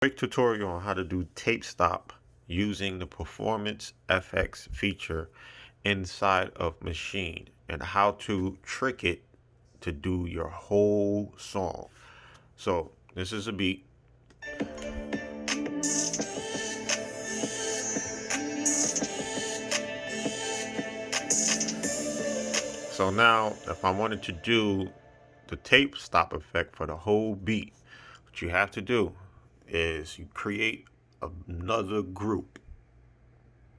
Quick tutorial on how to do tape stop using the Performance FX feature inside of Maschine and how to trick it to do your whole song. So this is a beat. So now if I wanted to do the tape stop effect for the whole beat, what you have to do is you create another group.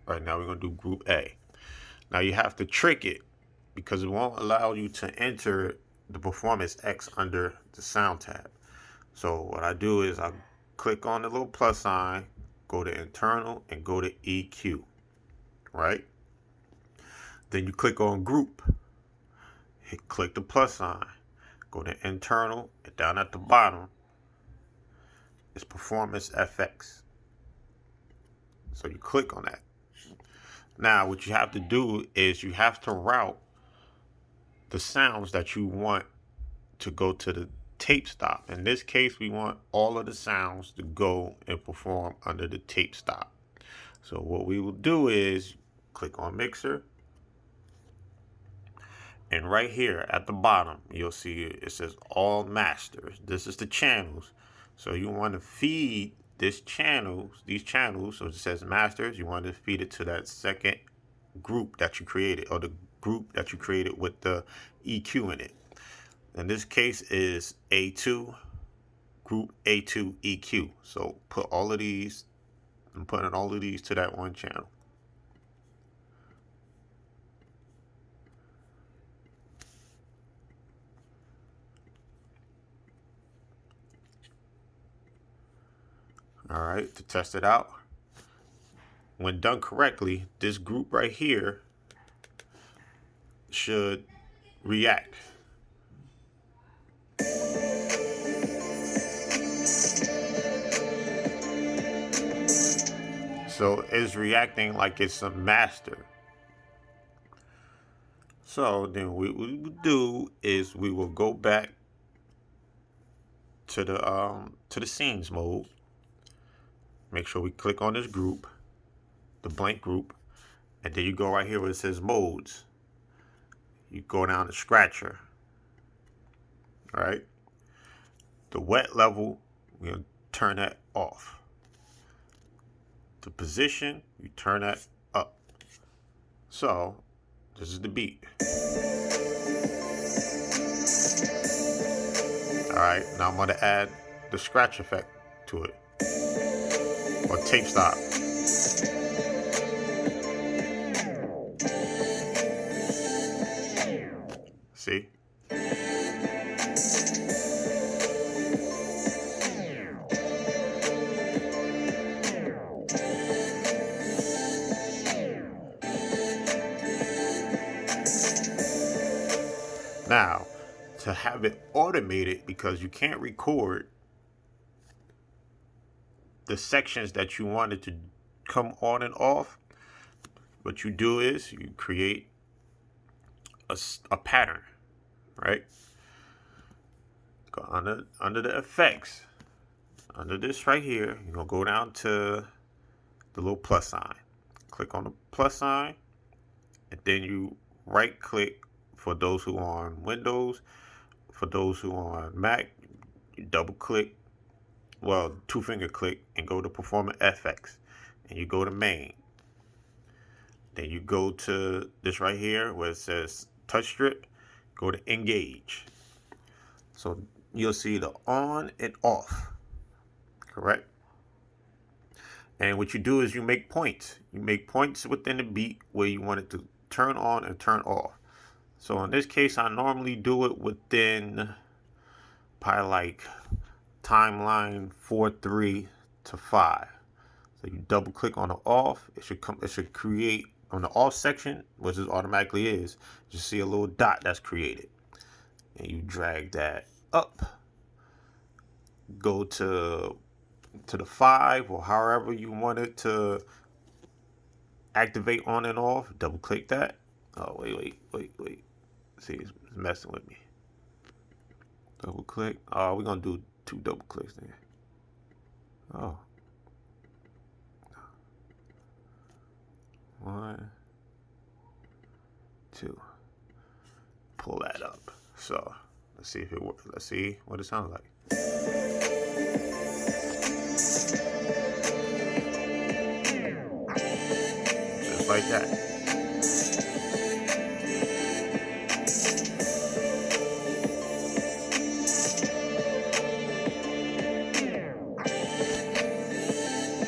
Right now we're going to do group A. Now you have to trick it because it won't allow you to enter the Performance X under the sound tab. So what I do is I click on the little plus sign, go to internal and go to EQ, right? Then you click on group, click the plus sign, go to internal, and down at the bottom is Performance FX. So you click on that. Now what you have to do is you have to route the sounds that you want to go to the tape stop. In this case, we want all of the sounds to go and perform under the tape stop. So what we will do is click on mixer, and right here at the bottom you'll see it says all masters. This is the channels. So you want to feed these channels, so it says masters, you want to feed it to that second group that you created, or the group that you created with the EQ in it. In this case is A2, group A2 EQ. So put all of these, I'm putting all of these to that one channel. All right, to test it out. When done correctly, this group right here should react. So it's reacting like it's a master. So then what we will do is we will go back to the scenes mode. Make sure we click on this group, the blank group, and then you go right here where it says modes. You go down to scratcher. All right. The wet level, we're gonna turn that off. The position, you turn that up. So this is the beat. All right, now I'm gonna add the scratch effect to it, or tape stop. See? Now, to have it automated, because you can't record the sections that you wanted to come on and off, what you do is you create a pattern, right? Go under the effects, under this right here, you're gonna go down to the little plus sign. Click on the plus sign, and then you right click for those who are on Windows. For those who are on Mac, you double click, well, two finger click, and go to Performance FX, and you go to main. Then you go to this right here where it says touch strip, go to engage. So you'll see the on and off, correct? And what you do is you make points. You make points within the beat where you want it to turn on and turn off. So in this case, I normally do it within probably like timeline 4-3 to 5. So you double click on the off. It should create on the off section, which it automatically is. You see a little dot that's created, and you drag that up. Go to the 5 or however you want it to activate on and off. Double click that. Oh wait. See, it's messing with me. Double click. Oh, we're gonna do 2 double clicks there. Oh. 1, 2. Pull that up. So let's see if it works. Let's see what it sounds like. Just like that.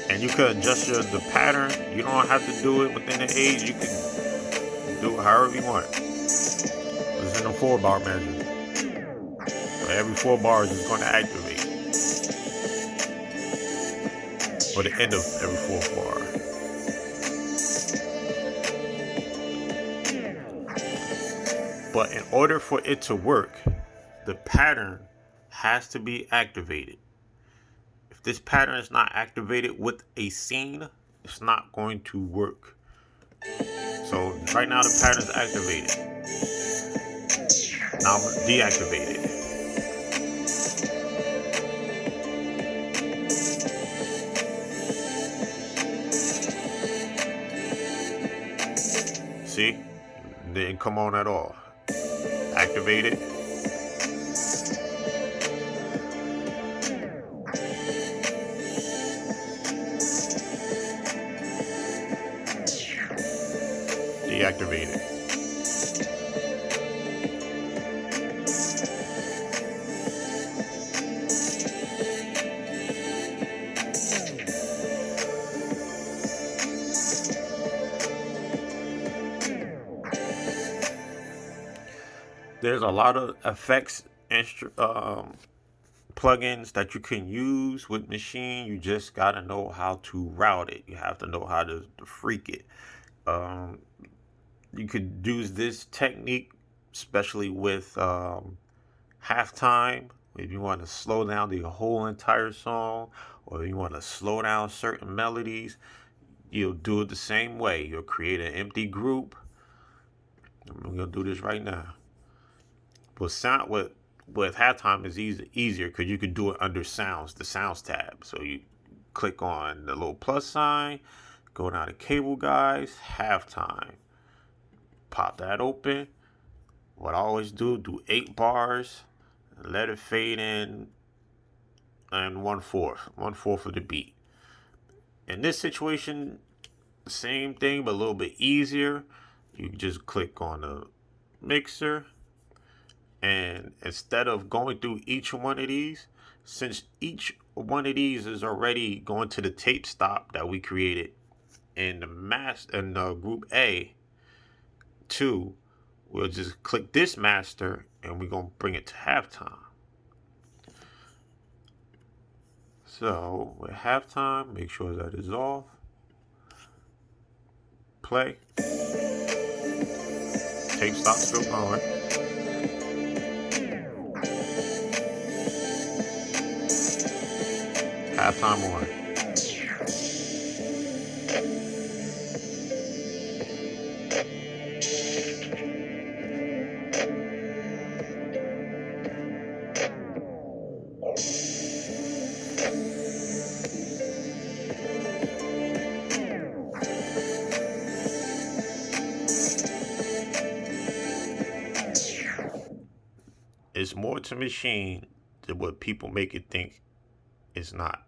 And you could adjust the pattern. You don't have to do it within the age. You can do it however you want. It's in a 4-bar measure. So every 4 bars is going to activate. Or the end of every 4th bar. But in order for it to work, the pattern has to be activated. If this pattern is not activated with a scene, it's not going to work. So right now the pattern is activated. Now I'm going to deactivate it. See? Didn't come on at all. Activate it. Deactivate it. There's a lot of effects plugins that you can use with Maschine. You just gotta know how to route it. You have to know how to freak it. You could use this technique, especially with halftime. If you want to slow down the whole entire song, or you want to slow down certain melodies, you'll do it the same way. You'll create an empty group. I'm gonna do this right now. But sound with halftime is easier because you can do it under sounds, the sounds tab. So you click on the little plus sign, go down to cable guys, halftime. Pop that open. What I always do 8 bars, let it fade in, and 1/4 of the beat. In this situation, same thing, but a little bit easier. You just click on the mixer, and instead of going through each one of these, since each one of these is already going to the tape stop that we created in the group A2, we'll just click this master and we're going to bring it to halftime. So with halftime, make sure that is off. Play. Tape stop still going. Halftime on. It's more to Maschine than what people make it think it's not.